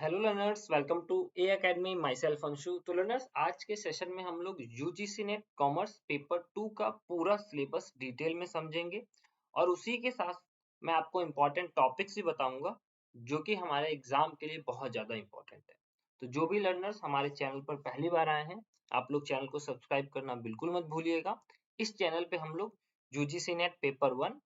Hello learners, welcome to A academy. Myself Anshu. तो learners, आज के सेशन में हम लोग यूजीसी नेट कॉमर्स पेपर 2 का पूरा सिलेबस डिटेल में समझेंगे और उसी के साथ मैं आपको इम्पोर्टेंट टॉपिक्स भी बताऊंगा जो कि हमारे एग्जाम के लिए बहुत ज़्यादा इम्पोर्टेंट है। तो जो भी लर्नर्स हमारे चैनल पर पहली बार आए हैं, आप लोग चैनल को सब्सक्राइब करना बिल्कुल मत भूलिएगा। इस चैनल पे हम लोग UGC net paper 1,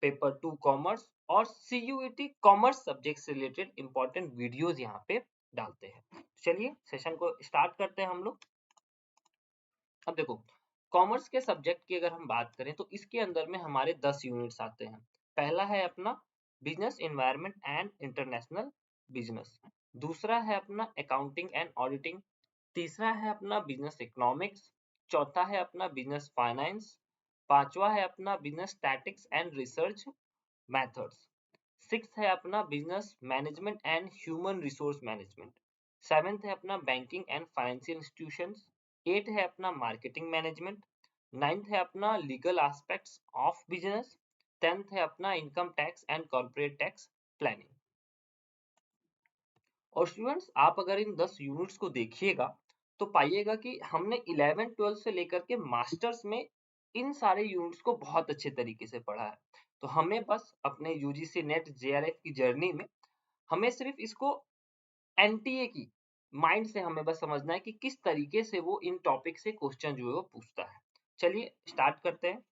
paper 2 commerce और सीयूईटी कॉमर्स सब्जेक्ट से रिलेटेड इंपॉर्टेंट वीडियोस यहाँ पे डालते हैं। चलिए सेशन को स्टार्ट करते हैं हम लोग। अब देखो, कॉमर्स के सब्जेक्ट की अगर हम बात करें तो इसके अंदर में हमारे 10 यूनिट्स आते हैं। पहला है अपना business environment and international business. दूसरा है अपना अकाउंटिंग एंड ऑडिटिंग। तीसरा है अपना बिजनेस इकोनॉमिक्स। चौथा है अपना बिजनेस फाइनेंस। पांचवा है अपना business statics and research methods. Sixth है अपना business management and human resource management. Seventh है अपना banking and financial institutions. Eight है अपना मार्केटिंग मैनेजमेंट। नाइन्थ है अपना legal aspects of business. Tenth है अपना income tax and corporate tax planning. और स्टूडेंट्स, आप अगर इन 10 यूनिट्स को देखिएगा तो पाइएगा कि हमने 11 12 से लेकर के मास्टर्स में इन सारे यूनिट्स को बहुत अच्छे तरीके से पढ़ा है। तो हमें बस अपने यूजीसी नेट जेआरएफ की जर्नी में हमें सिर्फ इसको एनटीए की माइंड से हमें बस समझना है कि किस तरीके से वो इन टॉपिक से क्वेश्चन जो है वो पूछता है। चलिए स्टार्ट करते हैं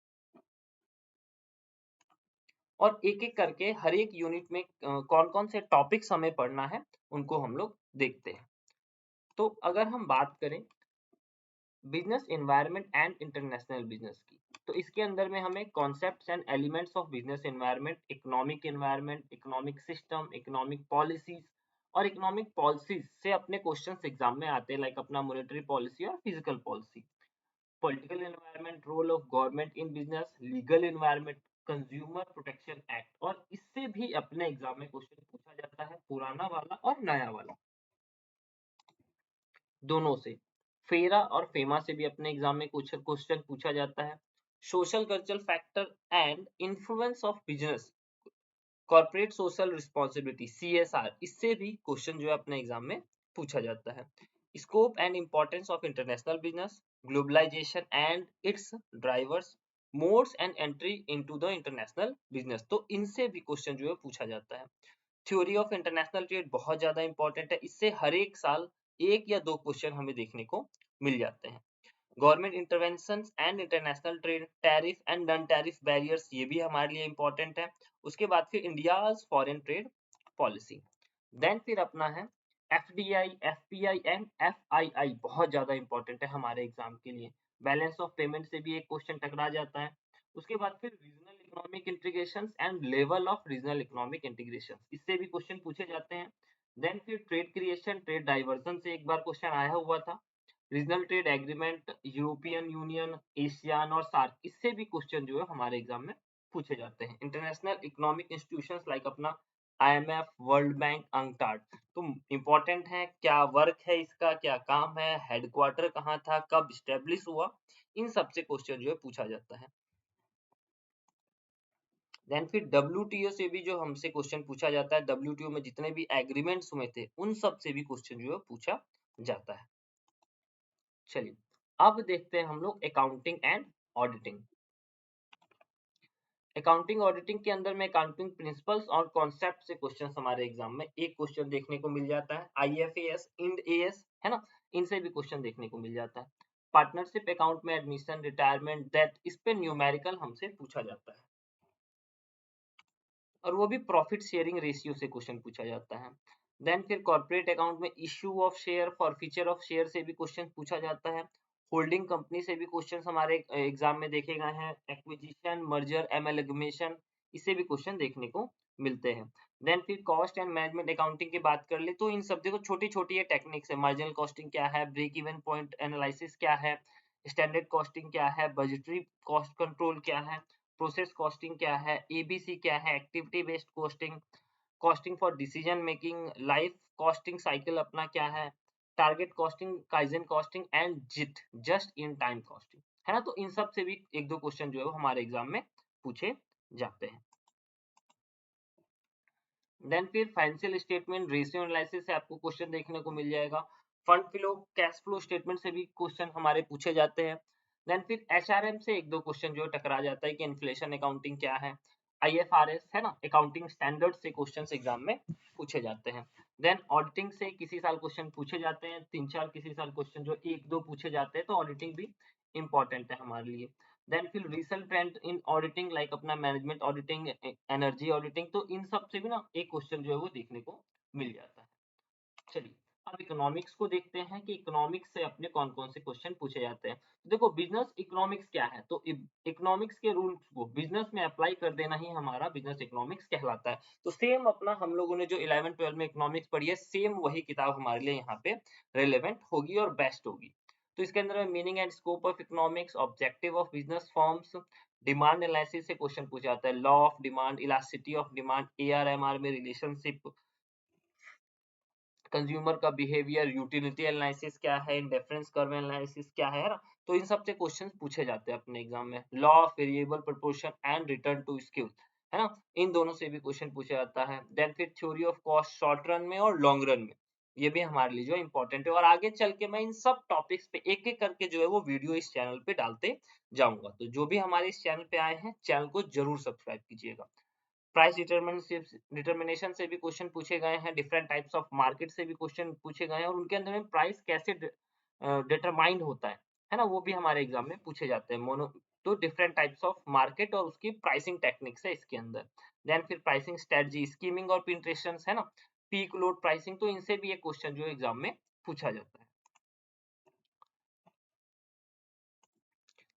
और एक एक करके हर एक यूनिट में कौन कौन से टॉपिक्स हमें पढ़ना है उनको हम लोग देखते हैं। तो अगर हम बात करें business environment and international business की, तो इसके अंदर में हमें concepts and elements of business environment, economic, economic system, economic policies और इकोनॉमिक पॉलिसीज से अपने क्वेश्चंस एग्जाम में आते हैं, लाइक अपना मॉनेटरी पॉलिसी और physical policy. Political environment, role of government in business, legal environment, consumer protection act. और इससे भी अपने एग्जाम में क्वेश्चन पूछा जाता है, पुराना वाला और नया वाला दोनों से। फेरा और फेमा से भी अपने एग्जाम में कुछ क्वेश्चन पूछा जाता है। Social cultural factor and influence of business, corporate social responsibility CSR, इससे भी क्वेश्चन जो है अपने एग्जाम में पूछा जाता है। Scope and importance of international business, globalisation and its drivers, modes and entry into the international business, तो इनसे भी क्वेश्चन जो है पूछा जाता है। थ्योरी ऑफ इंटरनेशनल ट्रेड बहुत ज्यादा इंपॉर्टेंट है, इससे हर एक साल एक या दो क्वेश्चन हमें देखने को मिल जाते हैं। Government intervention and international trade, tariff and non tariff barriers, ये भी हमारे लिए इंपॉर्टेंट है। उसके बाद फिर India's foreign trade policy. Then फिर अपना है एफडीआई, एफपीआई एंड एफआईआई, बहुत ज्यादा इंपॉर्टेंट है हमारे एग्जाम के लिए। बैलेंस ऑफ पेमेंट से भी एक क्वेश्चन टकरा जाता है। उसके बाद फिर regional economic integration and level of regional economic integration, इससे भी क्वेश्चन पूछे जाते हैं। देन फिर ट्रेड क्रिएशन, ट्रेड डाइवर्जन से एक बार क्वेश्चन आया हुआ था। Regional trade agreement, European Union, ASEAN और सार्क, इससे भी क्वेश्चन जो है हमारे एग्जाम में पूछे जाते हैं। इंटरनेशनल इकोनॉमिक इंस्टीट्यूशंस लाइक अपना आईएमएफ, वर्ल्ड बैंक, अंकटाड, तो इम्पोर्टेंट है, क्या वर्क है इसका, क्या काम है, हेडक्वार्टर कहाँ था, कब स्टेब्लिश हुआ, इन सब से क्वेश्चन जो है पूछा जाता है। देन फिर डब्ल्यूटीओ से भी जो हमसे क्वेश्चन पूछा जाता है, डब्ल्यूटीओ में जितने भी एग्रीमेंट्स हुए थे उन सब से भी क्वेश्चन जो है पूछा जाता है। चलिए अब देखते हैं हम लोग accounting and auditing. Accounting auditing के अंदर में अकाउंटिंग प्रिंसिपल्स और कॉन्सेप्ट से क्वेश्चन हमारे एग्जाम में एक क्वेश्चन देखने को मिल जाता है। आईएफएस, इंड एएस है ना, इनसे भी क्वेश्चन देखने को मिल जाता है। पार्टनरशिप अकाउंट में एडमिशन, रिटायरमेंट, डेट, इस पे न्यूमेरिकल हमसे पूछा जाता है और वो भी प्रॉफिट शेयरिंग रेशियो से क्वेश्चन पूछा जाता है। देन फिर कॉर्पोरेट अकाउंट में issue of share, forfeiture of share से भी क्वेश्चन पूछा जाता है। होल्डिंग कंपनी से भी क्वेश्चन हमारे एग्जाम में देखे गए हैं। एक्विजिशन, मर्जर, एमलगमेशन, इससे भी क्वेश्चन देखने को मिलते हैं। देन फिर कॉस्ट एंड मैनेजमेंट अकाउंटिंग की बात कर ले तो इन सब देखो छोटी छोटी ये टेक्निक्स है। मार्जिनल कॉस्टिंग क्या है, ब्रेक इवन पॉइंट एनालिसिस क्या है, स्टैंडर्ड कॉस्टिंग क्या है, बजटरी कॉस्ट कंट्रोल क्या है, प्रोसेस कॉस्टिंग क्या है, एबीसी क्या है, activity based costing, costing for decision making, life costing cycle अपना क्या है, target costing, kaizen costing and JIT, just in time costing, है ना। तो इन सब से भी एक दो क्वेश्चन जो है वो हमारे एग्जाम में पूछे जाते हैं। देन फिर फाइनेंशियल स्टेटमेंट रेशियो एनालिसिस से आपको क्वेश्चन देखने को मिल जाएगा। Fund flow cash flow statement से भी क्वेश्चन हमारे पूछे जाते हैं। देन फिर एचआरएम से एक दो क्वेश्चन जो टकरा जाता है कि इन्फ्लेशन अकाउंटिंग क्या है। आईएफआरएस है ना, अकाउंटिंग स्टैंडर्ड से क्वेश्चन एग्जाम में पूछे जाते हैं। देन ऑडिटिंग से किसी साल क्वेश्चन पूछे जाते हैं, 3-4 किसी साल क्वेश्चन जो 1-2 पूछे जाते हैं, तो ऑडिटिंग भी इंपॉर्टेंट है हमारे लिए। देन फिर रिसेंट ट्रेंड इन ऑडिटिंग लाइक अपना मैनेजमेंट ऑडिटिंग, एनर्जी ऑडिटिंग, तो इन सब से भी ना एक क्वेश्चन जो है वो देखने को मिल जाता है। चलिए अब इकोनॉमिक्स को देखते हैं कि इकोनॉमिक्स से अपने कौन कौन से क्वेश्चन पूछे जाते हैं। तो देखो बिजनेस इकोनॉमिक्स क्या है, तो इकोनॉमिक्स के रूल्स को बिजनेस में अप्लाई कर देना ही हमारा बिजनेस इकोनॉमिक्स कहलाता है। तो सेम अपना हम लोगों ने जो 11-12 में इकोनॉमिक्स पढ़ी है, सेम वही किताब हमारे लिए यहाँ पे रिलेवेंट होगी और बेस्ट होगी। तो इसके अंदर meaning and scope of economics, objective of business forms, demand analysis से क्वेश्चन पूछा जाता है, law of demand, elasticity of demand, AR MR में रिलेशनशिप, कंज्यूमर का बिहेवियर, यूटिलिटी एनालिसिस क्या है, इंडिफरेंस कर्व एनालिसिस क्या है ना। तो इन सब से क्वेश्चंस पूछे जाते हैं अपने एग्जाम में। Law of variable proportion and return to skill, है ना, इन दोनों से भी क्वेश्चन पूछा जाता है। देन फिर theory of cost short run में और लॉन्ग रन में, ये भी हमारे लिए जो इंपॉर्टेंट है। और आगे चल के मैं इन सब टॉपिक्स पे एक एक करके जो है वो वीडियो इस चैनल पे डालते जाऊंगा। तो जो भी हमारे इस चैनल पे आए हैं, चैनल को जरूर सब्सक्राइब कीजिएगा। प्राइस डिटर्मिनेशन से भी क्वेश्चन पूछे गए हैं, डिफरेंट टाइप्स ऑफ मार्केट से भी क्वेश्चन पूछे गए हैं, और उनके अंदर में प्राइस कैसे डिटरमाइंड होता है ना, वो भी हमारे एग्जाम में पूछे जाते हैं। मोनो तो डिफरेंट टाइप्स ऑफ मार्केट और उसकी प्राइसिंग टेक्निक्स है इसके अंदर। देन फिर प्राइसिंग स्ट्रेटजी, स्कीमिंग और पिंट्रेशंस है ना, पीक लोड प्राइसिंग, तो इनसे भी एक क्वेश्चन जो एग्जाम में पूछा जाता है।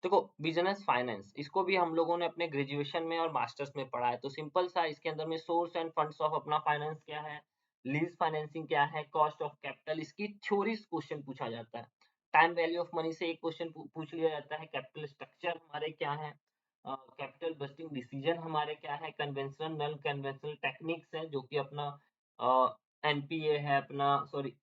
देखो बिजनेस फाइनेंस, इसको भी हम लोगों ने अपने ग्रेजुएशन में और मास्टर्स में पढ़ा है। तो सिंपल सा इसके अंदर में सोर्स एंड फंड्स ऑफ अपना फाइनेंस क्या है, लीज फाइनेंसिंग क्या है, कॉस्ट ऑफ कैपिटल, इसकी थ्योरी क्वेश्चन पूछा जाता है। टाइम वैल्यू ऑफ मनी से एक क्वेश्चन पूछ लिया जाता है। कैपिटल स्ट्रक्चर हमारे क्या है, कैपिटल बस्टिंग डिसीजन हमारे क्या है, कन्वेंशनल नॉन कन्वेंशनल टेक्निक्स है जो कि अपना एनपीए है अपना, सॉरी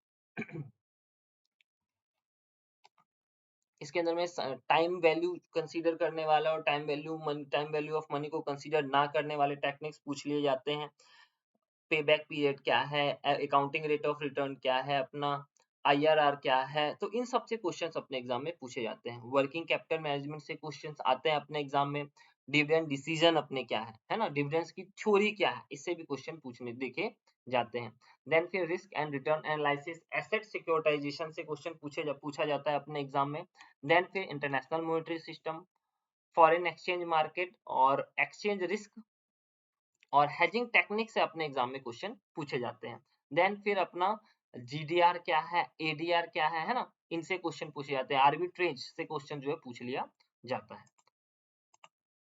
इसके अंदर में टाइम वैल्यू कंसीडर करने वाला और टाइम वैल्यू ऑफ मनी को कंसीडर ना करने वाले टेक्निक्स पूछ लिए जाते हैं। पे बैक पीरियड क्या है, अकाउंटिंग रेट ऑफ रिटर्न क्या है अपना, आईआरआर क्या है, तो इन सब से क्वेश्चंस अपने एग्जाम में पूछे जाते हैं। वर्किंग कैपिटल मैनेजमेंट से क्वेश्चंस आते हैं अपने एग्जाम में। डिविडेंड डिसीजन अपने क्या है ना, डिविडेंड्स की थ्योरी क्या है, इससे भी क्वेश्चन पूछने देखे जाते हैं। देन फिर risk and return analysis, asset securitisation से क्वेश्चन पूछा जाता है अपने एग्जाम में। देन फिर international monetary system, foreign exchange market और एक्सचेंज रिस्क और हेजिंग टेक्निक से अपने एग्जाम में क्वेश्चन पूछे जाते हैं। देन फिर अपना जीडीआर क्या है, एडीआर क्या है ना, इनसे क्वेश्चन पूछे जाते हैं। आर्बिट्रेज से क्वेश्चन जो है पूछ लिया जाता है।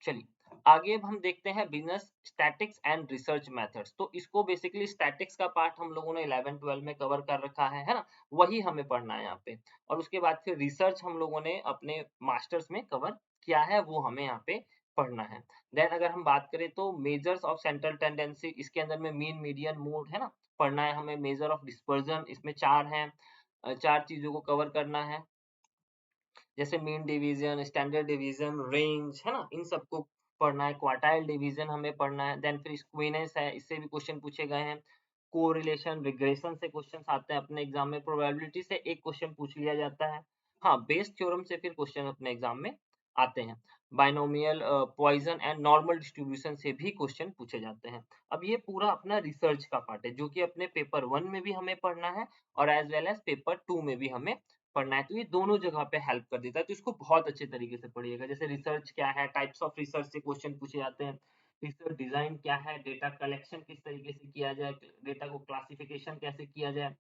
चलिए आगे अब हम देखते हैं business statics and research methods. तो इसको बेसिकली स्टैटिक्स का पार्ट हम लोगों ने 11-12 में कवर कर रखा है ना, वही हमें पढ़ना है यहाँ पे। और उसके बाद फिर रिसर्च हम लोगों ने अपने मास्टर्स में कवर किया है, वो हमें यहाँ पे पढ़ना है। देन अगर हम बात करें तो मेजर्स ऑफ सेंट्रल टेंडेंसी, इसके अंदर में मीन मीडियन मोड है ना पढ़ना है हमें। मेजर ऑफ डिस्पर्जन, इसमें 4 हैं, 4 चीजों को कवर करना है, जैसे mean division, standard division, range है ना, इन सबको पढ़ना है। क्वार्टाइल डिवीजन हमें पढ़ना है। देन फिर स्क्वीनेस है, इससे भी क्वेश्चन पूछे गए हैं। कोरिलेशन रिग्रेशन से क्वेश्चन आते हैं अपने एग्जाम में। प्रोबेबिलिटी से एक क्वेश्चन पूछ लिया जाता है। हाँ, बेस थ्योरम से फिर क्वेश्चन अपने एग्जाम में आते हैं। Binomial, Poisson and normal distribution से भी क्वेश्चन पूछे जाते हैं। अब ये पूरा अपना रिसर्च का पार्ट है जो कि अपने पेपर 1 में भी हमें पढ़ना है और एज वेल एज पेपर 2 में भी हमें पढ़ना है। तो ये दोनों जगह पे हेल्प कर देता है, तो इसको बहुत अच्छे तरीके से पढ़िएगा। जैसे रिसर्च क्या है, टाइप्स ऑफ रिसर्च से क्वेश्चन पूछे जाते हैं। रिसर्च डिजाइन क्या है, डेटा कलेक्शन किस तरीके से किया जाए, डेटा को क्लासिफिकेशन कैसे किया जाए,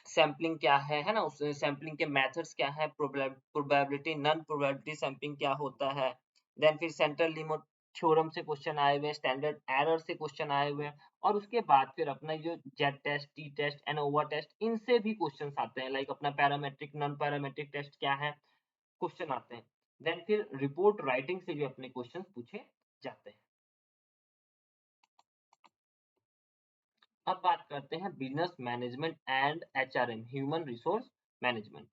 सैम्पलिंग क्या है ना, उस सैम्पलिंग के मेथड्स क्या है, प्रोबेबिलिटी नॉन प्रोबेबिलिटी सैम्पलिंग क्या होता है। देन फिर सेंट्रल लिमिट थ्योरम से क्वेश्चन आए हुए हैं, स्टैंडर्ड एरर से क्वेश्चन आए हुए हैं, और उसके बाद फिर अपना जो Z test, T test, ANOVA test, इनसे भी क्वेश्चन आते हैं। लाइक अपना पैरामेट्रिक नॉन पैरामेट्रिक टेस्ट क्या है, क्वेश्चन आते हैं। देन फिर रिपोर्ट राइटिंग से भी अपने क्वेश्चन पूछे जाते हैं। अब बात करते हैं business management and HRM, human resource management.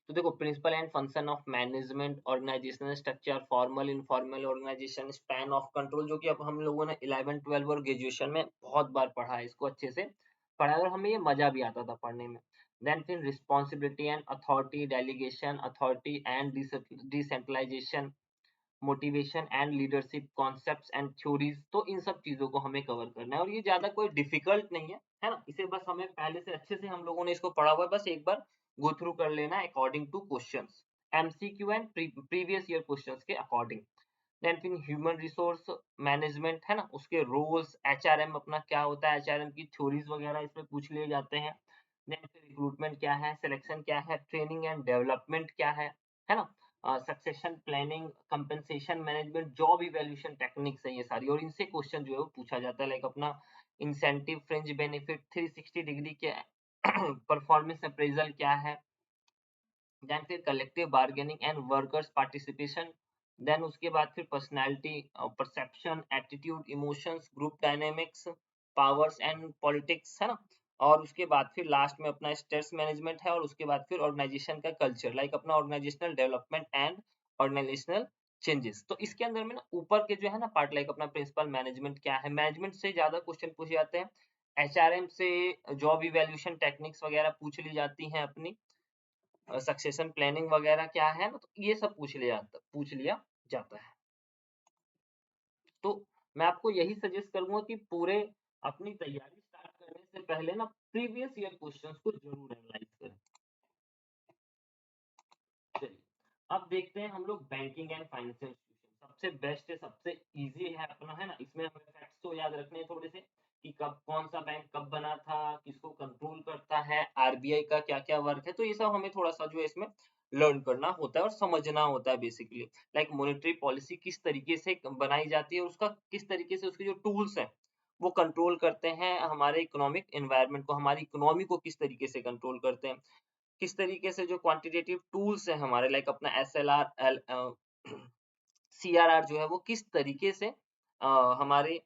तो देखो principle and function of management, organisational structure, formal informal organisation, span of control, जो कि अब हम लोगों ने 11 12 और ग्रेजुएशन में बहुत बार पढ़ा है, इसको अच्छे से पढ़ा है और हमें ये मजा भी आता था पढ़ने में। देन फिर responsibility and authority, delegation authority and decentralisation, motivation and leadership, concepts and theories, तो इन सब चीजों को हमें कवर करना है और ये ज्यादा कोई डिफिकल्ट नहीं है ना, इसे बस हमें पहले से अच्छे से हम लोगों ने इसको पढ़ा हुआ है, बस एक बार गो थ्रू कर लेना according two questions, MCQ and previous year questions के अकॉर्डिंग। देन फिर ह्यूमन रिसोर्स मैनेजमेंट है ना, उसके रोल्स, एचआरएम अपना क्या होता है, एचआरएम की थ्योरीज वगैरह इसमें पूछ लिए जाते हैं। देन फिर रिक्रूटमेंट क्या है, सिलेक्शन क्या है, ट्रेनिंग एंड डेवलपमेंट क्या है ना, succession planning, compensation management, job evaluation techniques है ये सारी, और इनसे क्वेश्चन जो है वो पूछा जाता है, लाइक अपना इंसेंटिव, फ्रिंज बेनिफिट, 360 डिग्री के परफॉर्मेंस अप्रेजल क्या है, देन फिर collective bargaining and workers participation, then उसके बाद फिर personality, perception, attitude, emotions, group dynamics, powers and politics है ना, और उसके बाद फिर लास्ट में अपना स्ट्रेस मैनेजमेंट है, और उसके बाद फिर ऑर्गेनाइजेशन का कल्चर, लाइक अपना organisational development and organisational changes. तो इसके अंदर में ना ऊपर के जो है ना पार्ट, लाइक अपना प्रिंसिपल मैनेजमेंट क्या है, मैनेजमेंट से ज्यादा क्वेश्चन पूछे जाते हैं, एचआरएम से जॉब इवैल्यूएशन टेक्निक्स वगैरह पूछ ली जाती हैं अपनी, सक्सेशन प्लानिंग वगैरह क्या है ना, तो ये सब पूछ लिया जाता है। तो मैं आपको यही सजेस्ट करूंगा कि पूरे अपनी तैयारी स्टार्ट करने से पहले ना प्रीवियस ईयर क्वेश्चंस को जरूर एनालाइज करें। चलिए अब देखते हैं हम लोग बैंकिंग एंड फाइनेंशियल इंस्टीट्यूशन, सबसे बेस्ट है, सबसे इजी है अपना, है ना, इसमें हमें फैक्ट्स तो याद रखने हैं थोड़े से, कि कब कौन सा बैंक कब बना था, किसको कंट्रोल करता है, आरबीआई का क्या क्या वर्क है, तो ये सब हमें थोड़ा सा जो है इसमें लर्न करना होता है और समझना होता है बेसिकली, लाइक मॉनेटरी पॉलिसी किस तरीके से बनाई जाती है और उसका किस तरीके से उसके जो टूल्स हैं वो कंट्रोल करते हैं हमारे इकोनॉमिक एनवायरनमेंट को, हमारी इकोनॉमी को किस तरीके से कंट्रोल करते हैं, किस तरीके से जो क्वांटिटेटिव टूल्स है हमारे, लाइक अपना एसएलआर, एल सीआरआर जो है वो किस तरीके से हमारे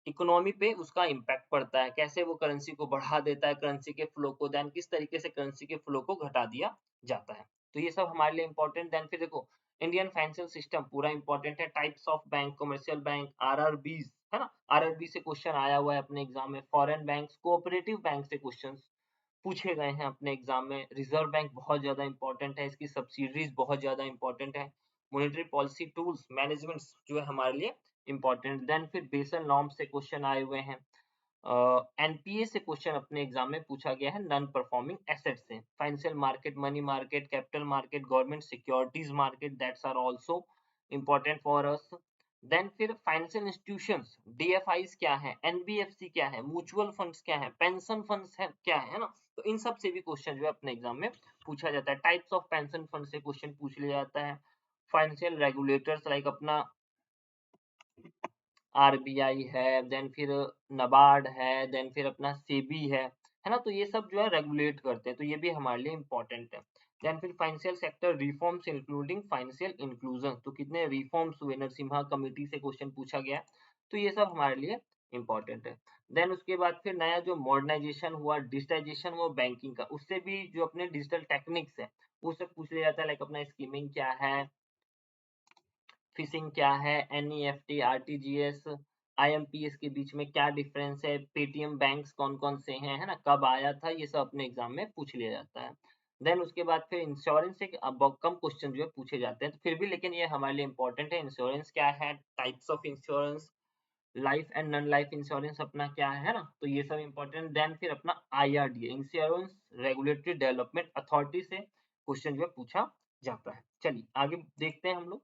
इकोनॉमी पे उसका इम्पैक्ट पड़ता है, कैसे वो करेंसी को बढ़ा देता है, करेंसी के फ्लो को, देन किस तरीके से करेंसी के फ्लो को घटा दिया जाता है, तो ये सब हमारे लिए इंपॉर्टेंट। देन फिर देखो इंडियन फाइनेंशियल सिस्टम पूरा इंपॉर्टेंट है, types of bank, commercial bank, RRBs है ना, आरआरबी से क्वेश्चन आया हुआ है अपने एग्जाम में, फॉरेन बैंक, कोऑपरेटिव बैंक से क्वेश्चन पूछे गए हैं अपने एग्जाम में, रिजर्व बैंक बहुत ज्यादा इंपॉर्टेंट है, इसकी सब्सिडीज बहुत ज्यादा इंपॉर्टेंट है, मॉनेटरी पॉलिसी टूल्स मैनेजमेंट जो है हमारे लिए इंपॉर्टेंट। देन फिर बेसल नॉर्म से क्वेश्चन आए हुए हैं, एनपीए से क्वेश्चन अपने एग्जाम में पूछा गया है, नॉन परफॉर्मिंग एसेट से, financial market, money market, capital market, government securities market, that's are also important for us. Then फिर फाइनेंशियल इंस्टीट्यूशंस, डीएफआईज क्या है, एनबीएफसी क्या है, म्यूचुअल फंड्स क्या है, पेंशन फंड्स है क्या है ना, तो इन सब से भी क्वेश्चन जो है अपने एग्जाम में पूछा जाता है, टाइप्स ऑफ पेंशन फंड से क्वेश्चन पूछ लिया जाता है, फाइनेंशियल रेगुलेटर्स लाइक अपना आरबीआई है, देन फिर नबार्ड है, देन फिर अपना सेबी है ना, तो ये सब जो है रेगुलेट करते हैं, तो ये भी हमारे लिए इंपॉर्टेंट है। देन फिर financial sector reforms including financial inclusion, तो कितने रिफॉर्म्स हुए, नरसिम्हा कमेटी से क्वेश्चन पूछा गया, तो ये सब हमारे लिए इंपॉर्टेंट है। देन उसके बाद फिर नया जो मॉडर्नाइजेशन हुआ, डिजिटाइजेशन हुआ बैंकिंग का, उससे भी जो अपने डिजिटल टेक्निक्स है वो सब पूछ लिया जाता है, लाइक अपना स्कीमिंग क्या है, फिशिंग क्या है, एनईएफटी, आरटीजीएस, आईएमपीएस के बीच में क्या डिफरेंस है, पेटीएम बैंक्स कौन कौन से हैं, है ना, कब आया था, ये सब अपने एग्जाम में पूछ लिया जाता है। देन उसके बाद फिर इंश्योरेंस से बहुत कम क्वेश्चन जो है पूछे जाते हैं, तो फिर भी लेकिन ये हमारे लिए इंपॉर्टेंट है, इंश्योरेंस क्या है, types of insurance, life and non life insurance अपना क्या है ना, तो ये सब इंपॉर्टेंट। देन फिर अपना IRDA, insurance regulatory development authority से क्वेश्चन जो है पूछा जाता है। चलिए आगे देखते हैं हम लोग,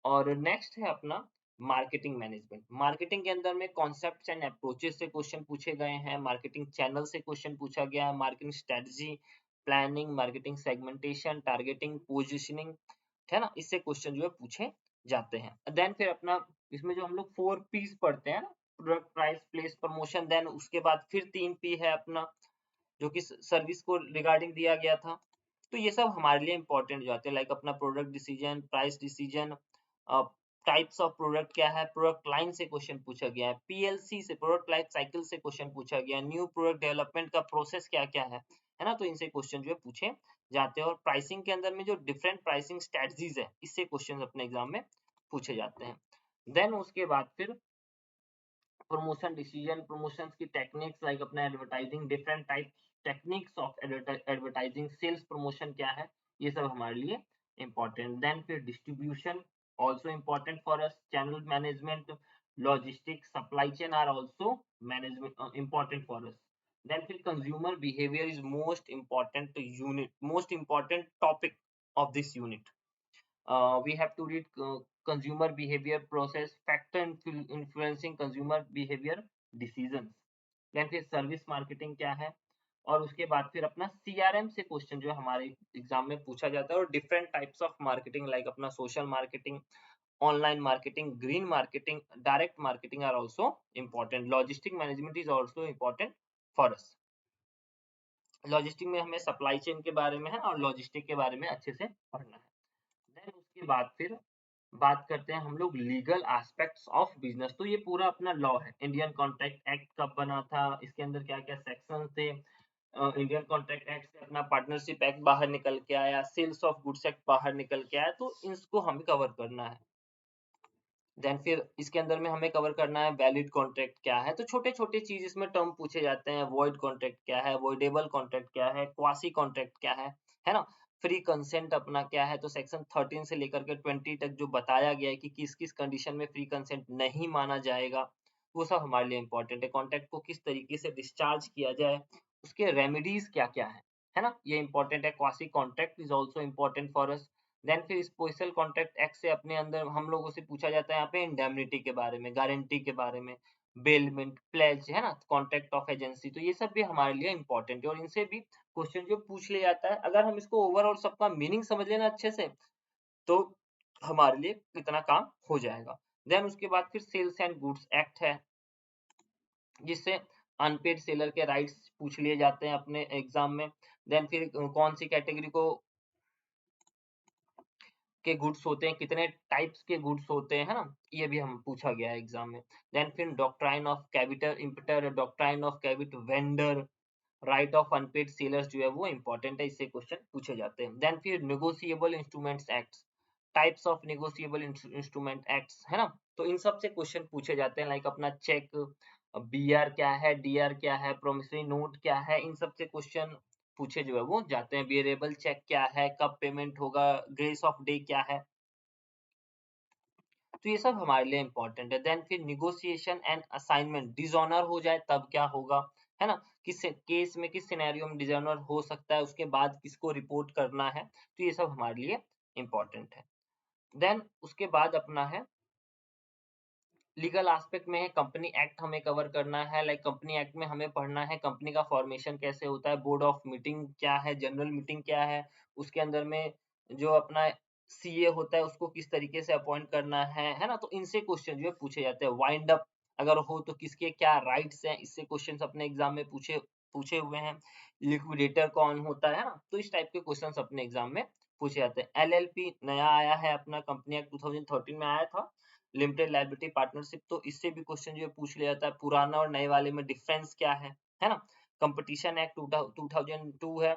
और नेक्स्ट है अपना मार्केटिंग मैनेजमेंट, मार्केटिंग के अंदर में कॉन्सेप्ट्स एंड अप्रोचेस से क्वेश्चन पूछे गए हैं, मार्केटिंग चैनल से क्वेश्चन पूछा गया है, marketing strategy, planning, marketing segmentation, targeting, positioning, है ना, इससे क्वेश्चन जो है पूछे जाते हैं। देन फिर अपना इसमें जो हम लोग 4 P's पढ़ते हैं ना, product, price, place, promotion, then उसके बाद फिर 3 P है अपना जो कि सर्विस को रिगार्डिंग दिया गया था, तो ये सब हमारे लिए इंपॉर्टेंट जो आते हैं, लाइक अपना product decision, price decision, types of product क्या है, प्रोडक्ट लाइन से क्वेश्चन पूछा गया है, पीएलसी से प्रोडक्ट लाइफ साइकिल से क्वेश्चन पूछा गया है, न्यू प्रोडक्ट डेवलपमेंट का प्रोसेस क्या क्या है ना, तो इनसे क्वेश्चन जो है पूछे जाते हैं। और प्राइसिंग के अंदर में जो डिफरेंट प्राइसिंग स्ट्रेटजीज है, इससे क्वेश्चन अपने एग्जाम में पूछे जाते हैं। देन उसके बाद फिर प्रमोशन डिसीजन, प्रमोशंस की टेक्निक्स लाइक अपना advertising, different type techniques of advertising, sales promotion क्या है, ये सब हमारे लिए इंपॉर्टेंट। देन फिर distribution also important for us, channel management, logistics, supply chain are also management important for us. Then फिर consumer behavior is most important topic of this unit. We have to read consumer behavior process, factor influencing consumer behavior decisions. Then फिर service marketing क्या है, और उसके बाद फिर अपना CRM से क्वेश्चन जो है हमारे एग्जाम में पूछा जाता है। और different types of marketing like अपना social marketing, online marketing, green marketing, direct marketing are also important. Logistic management is also important for us. Logistic में हमें सप्लाई चेन के बारे में है और लॉजिस्टिक के बारे में अच्छे से पढ़ना है। देन उसके बाद फिर बात करते हैं हम लोग लीगल एस्पेक्ट्स ऑफ बिजनेस। तो ये पूरा अपना लॉ है, इंडियन कॉन्ट्रैक्ट एक्ट कब बना था, इसके अंदर क्या क्या सेक्शन थे, इंडियन कॉन्ट्रैक्ट एक्ट से अपना पार्टनरशिप एक्ट बाहर निकल के आया, सेल्स ऑफ गुड्स एक्ट बाहर निकल के आया, तो इसको हमें कवर करना है। देन फिर इसके अंदर में हमें कवर करना है वैलिड कॉन्ट्रैक्ट क्या है, तो छोटे छोटे चीज इसमें टर्म पूछे जाते हैं, वॉइड कॉन्ट्रैक्ट क्या है, वॉइडेबल कॉन्ट्रैक्ट क्या है, क्वासी कॉन्ट्रैक्ट क्या है ना, फ्री कंसेंट अपना क्या है, तो सेक्शन 13 से लेकर के 20 तक जो बताया गया है कि किस किस कंडीशन में फ्री कंसेंट नहीं माना जाएगा, वो सब हमारे लिए इंपॉर्टेंट है। कॉन्ट्रैक्ट को किस तरीके से डिस्चार्ज किया जाए, उसके रेमेडीज क्या क्या है ना, ये इंपॉर्टेंट है। Quasi contract is also important for us. Then फिर स्पेशल कॉन्ट्रैक्ट एक्ट से अपने अंदर हम लोगों से पूछा जाता है यहाँ पे इंडेमनिटी के बारे में, गारंटी के बारे में, बेलमेंट, प्लेज है ना, कॉन्ट्रैक्ट ऑफ एजेंसी, तो ये सब भी हमारे लिए इंपॉर्टेंट है और इनसे भी क्वेश्चन जो पूछ लिया जाता है। अगर हम इसको ओवरऑल सबका मीनिंग समझ लेना अच्छे से, तो हमारे लिए इतना काम हो जाएगा। देन उसके बाद फिर सेल्स एंड गुड्स एक्ट है, जिससे अनपेड सेलर के राइट्स पूछ लिए जाते हैं अपने एग्जाम में। देन फिर कौन सी कैटेगरी को के गुड्स होते हैं, कितने टाइप्स के गुड्स होते हैं, है ना, ये भी हम पूछा गया है एग्जाम में। देन फिर doctrine of caveat emptor, doctrine of caveat venditor, right of unpaid sellers जो है वो इंपॉर्टेंट है, इससे क्वेश्चन पूछे जाते हैं। देन फिर negotiable instruments acts, types of negotiable instrument acts, है ना, तो इन सब से क्वेश्चन पूछे जाते हैं, लाइक अपना चेक, बीआर क्या है, डीआर क्या है, प्रोमिसरी नोट क्या है, इन सब से क्वेश्चन पूछे जो है वो जाते हैं। वेरिएबल चेक क्या है, कब पेमेंट होगा, ग्रेस ऑफ डे क्या है, तो ये सब हमारे लिए इंपॉर्टेंट है। देन फिर निगोशिएशन एंड असाइनमेंट, डिसऑनर हो जाए तब क्या होगा, है ना, किस केस में किस सिनेरियो में डिसऑनर हो सकता है, उसके बाद किसको रिपोर्ट करना है, तो ये सब हमारे लिए इंपॉर्टेंट है। देन उसके बाद अपना है लीगल एस्पेक्ट में है कंपनी एक्ट हमें कवर करना है, लाइक कंपनी एक्ट में हमें पढ़ना है कंपनी का फॉर्मेशन कैसे होता है, बोर्ड ऑफ मीटिंग क्या है, जनरल मीटिंग क्या है, उसके अंदर में जो अपना सीए होता है उसको किस तरीके से अपॉइंट करना है ना, तो इनसे क्वेश्चन जो है पूछे जाते हैं। वाइंड अप अगर हो तो किसके क्या राइट्स हैं, इससे क्वेश्चन अपने एग्जाम में पूछे पूछे हुए हैं। लिक्विडेटर कौन होता है ना, तो इस टाइप के क्वेश्चन अपने एग्जाम में पूछे जाते हैं। एलएलपी नया आया है अपना, कंपनी एक्ट 2013 में आया था, लिमिटेड लायबिलिटी पार्टनरशिप, तो इससे भी क्वेश्चन जो है पूछ लिया जाता है। पुराना और नए वाले में डिफरेंस क्या है ना। कंपटीशन एक्ट 2002 है,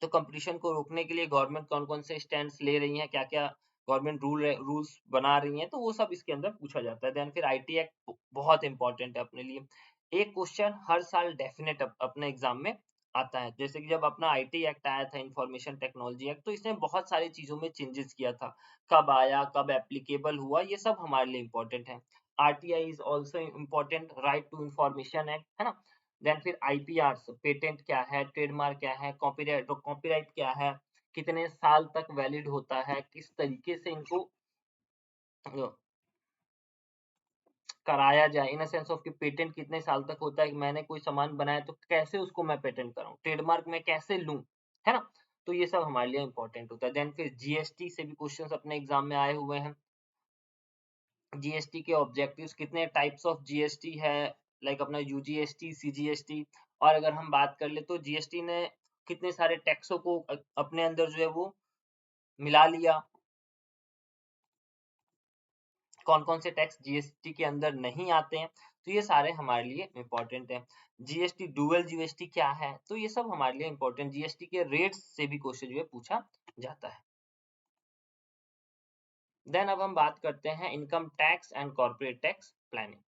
तो कंपटीशन को रोकने के लिए गवर्नमेंट कौन कौन से स्टैंड्स ले रही है, क्या क्या गवर्नमेंट रूल्स बना रही है, तो वो सब इसके अंदर पूछा जाता है। देन फिर आईटी एक्ट बहुत इंपॉर्टेंट है अपने लिए, एक क्वेश्चन हर साल डेफिनेट अपने एग्जाम में आता है। जैसे कि जब अपना आईटी एक्ट आया था, इंफॉर्मेशन टेक्नोलॉजी एक्ट, तो इसने बहुत सारी चीजों में चेंजेस किया था, कब आया, कब एप्लीकेबल हुआ, ये सब हमारे लिए इंपॉर्टेंट है। RTI is also important, right to information act, है ना। देन फिर आईपीआर, पेटेंट क्या है, ट्रेडमार्क क्या है, कॉपीराइट क्या है, कितने साल तक वैलिड होता है, किस तरीके से इनको कराया जाए, इन सेंस ऑफ कि पेटेंट कितने साल तक होता है, कि मैंने कोई सामान बनाया तो कैसे उसको मैं पेटेंट कराऊं, ट्रेडमार्क में कैसे लूं, है ना, तो ये सब हमारे लिए इंपॉर्टेंट होता है। देन फिर जीएसटी से भी क्वेश्चंस अपने एग्जाम में आए हुए हैं। जीएसटी के ऑब्जेक्टिव्स, कितने टाइप्स ऑफ जीएसटी है, लाइक अपना यूजीएसटी, सीजीएसटी, और अगर हम बात कर ले तो जीएसटी ने कितने सारे टैक्सों को अपने अंदर जो है वो मिला लिया, कौन कौन से टैक्स जीएसटी के अंदर नहीं आते हैं, तो ये सारे हमारे लिए इंपॉर्टेंट है। जीएसटी डुअल जीएसटी क्या है, तो ये सब हमारे लिए इंपॉर्टेंट, जीएसटी के रेट्स से भी क्वेश्चन जो है पूछा जाता है। देन अब हम बात करते हैं income tax and corporate tax planning.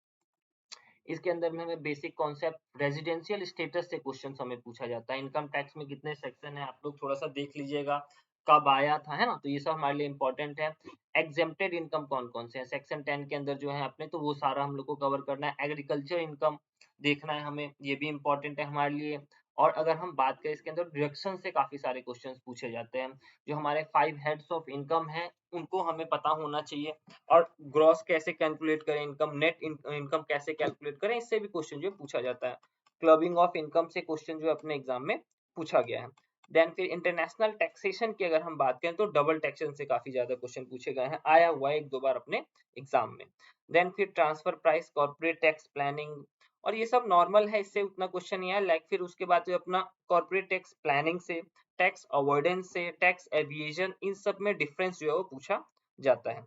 इसके अंदर में हमें बेसिक कॉन्सेप्ट रेजिडेंशियल स्टेटस से क्वेश्चन हमें पूछा जाता है। इनकम टैक्स में कितने सेक्शन है, आप लोग थोड़ा सा देख लीजिएगा, कब आया था, है ना, तो ये सब हमारे लिए इंपॉर्टेंट है। एग्जेम्प्टेड इनकम कौन कौन से हैं, सेक्शन 10 के अंदर जो है अपने, तो वो सारा हम लोग को कवर करना है। एग्रीकल्चर इनकम देखना है हमें, ये भी इंपॉर्टेंट है हमारे लिए। और अगर हम बात करें इसके अंदर डिडक्शन से काफी सारे क्वेश्चंस पूछे जाते हैं। जो हमारे 5 हेड्स ऑफ इनकम है उनको हमें पता होना चाहिए, और ग्रॉस कैसे कैलकुलेट करें इनकम, नेट इनकम कैसे कैलकुलेट करें, इससे भी क्वेश्चन जो पूछा जाता है। क्लबिंग ऑफ इनकम से क्वेश्चन जो अपने एग्जाम में पूछा गया है। देन फिर इंटरनेशनल टैक्सेशन की अगर हम बात करें तो डबल टैक्सेशन से काफी ज्यादा क्वेश्चन पूछे गए हैं, आया हुआ है एक दो बार अपने एग्जाम में। देन फिर transfer price, corporate tax planning, और ये सब नॉर्मल है, इससे उतना क्वेश्चन नहीं है। लाइक फिर उसके बाद जो अपना कॉर्पोरेट टैक्स प्लानिंग से, टैक्स अवॉइडेंस से, टैक्स एविएशन, इन सब में डिफरेंस जो है वो पूछा जाता है।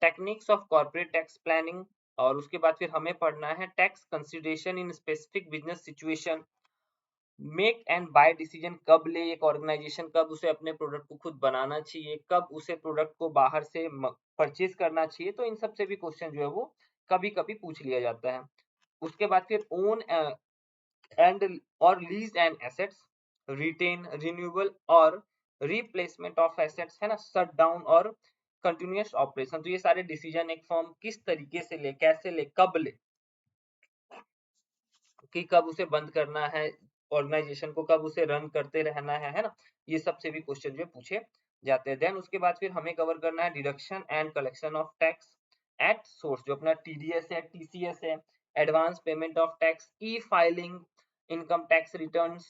Techniques of corporate tax planning, और उसके बाद फिर हमें पढ़ना है tax consideration in specific business situation, make and buy decision, कब ले एक ऑर्गेनाइजेशन, कब उसे अपने प्रोडक्ट को खुद बनाना चाहिए, कब उसे प्रोडक्ट को बाहर से परचेज करना चाहिए, तो इन सब से भी क्वेश्चन जो है वो कभी कभी पूछ लिया जाता है। उसके बाद फिर ओन एंड और lease and assets, retain, renewable और रिप्लेसमेंट ऑफ एसेट्स, है ना, शट डाउन और कंटिन्यूअस ऑपरेशन, तो ये सारे डिसीजन एक फर्म किस तरीके से ले, कैसे ले, कब ले, कि कब उसे बंद करना है ऑर्गेनाइजेशन को, कब उसे रन करते रहना है ना, ये सब से भी क्वेश्चन जो पूछे जाते हैं। देन उसके बाद फिर हमें कवर करना है deduction and collection of tax at source, जो अपना टीडीएस है, टीसीएस है, advance payment of tax, E filing, income tax returns.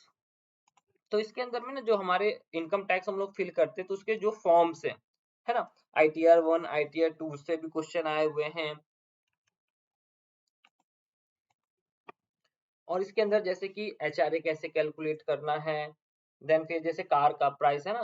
तो इसके अंदर में ना जो हमारे इनकम टैक्स हम लोग फिल करते हैं तो उसके जो फॉर्म्स है ना, आईटीआर 1, आईटीआर 2 से भी क्वेश्चन आए हुए हैं। और इसके अंदर जैसे कि एचआरए कैसे कैलकुलेट करना है, देन फिर जैसे कार का प्राइस है ना,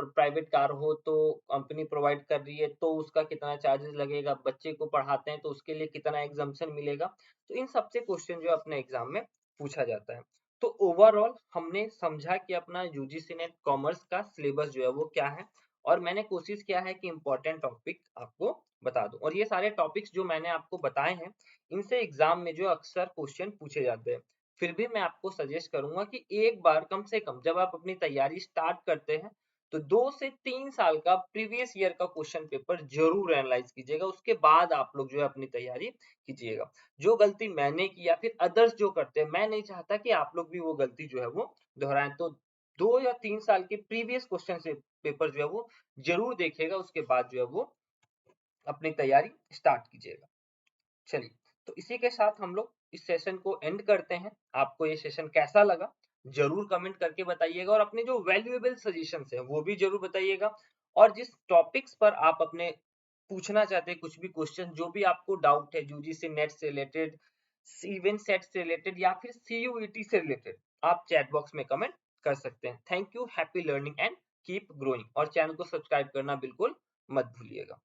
प्राइवेट कार हो तो कंपनी प्रोवाइड कर रही है तो उसका कितना चार्जेस लगेगा, बच्चे को पढ़ाते हैं तो उसके लिए कितना एग्जाम्पशन मिलेगा, तो इन सबसे क्वेश्चन जो अपने एग्जाम में पूछा जाता है। तो ओवरऑल हमने समझा कि अपना यूजीसी नेट कॉमर्स का सिलेबस जो है वो क्या है, और मैंने कोशिश किया है कि इंपॉर्टेंट टॉपिक आपको बता दूं, और ये सारे टॉपिक्स जो मैंने आपको बताए हैं इनसे एग्जाम में जो अक्सर क्वेश्चन पूछे जाते हैं। फिर भी मैं आपको सजेस्ट करूंगा कि एक बार कम से कम जब आप अपनी तैयारी स्टार्ट करते हैं तो 2 से 3 साल का प्रीवियस ईयर का क्वेश्चन पेपर जरूर एनालाइज कीजिएगा, उसके बाद आप लोग जो है अपनी तैयारी कीजिएगा। जो गलती मैंने की या फिर अदर्स जो करते हैं, मैं नहीं चाहता कि आप लोग भी वो गलती जो है वो दोहराएं, तो 2 या 3 साल के प्रीवियस क्वेश्चन से पेपर जो है वो जरूर देखिएगा, उसके बाद जो है वो अपनी तैयारी स्टार्ट कीजिएगा। चलिए, तो इसी के साथ हम लोग इस सेशन को एंड करते हैं। आपको ये सेशन कैसा लगा जरूर कमेंट करके बताइएगा, और अपने जो वैल्यूएबल सजेशंस हैं वो भी जरूर बताइएगा, और जिस टॉपिक्स पर आप अपने पूछना चाहते हैं कुछ भी क्वेश्चन, जो भी आपको डाउट है यूजीसी नेट से रिलेटेड, इवन सेट से रिलेटेड या फिर सीयूईटी से रिलेटेड, आप चैट बॉक्स में कमेंट कर सकते हैं। Thank you, happy learning and keep growing, और चैनल को सब्सक्राइब करना बिल्कुल मत भूलिएगा।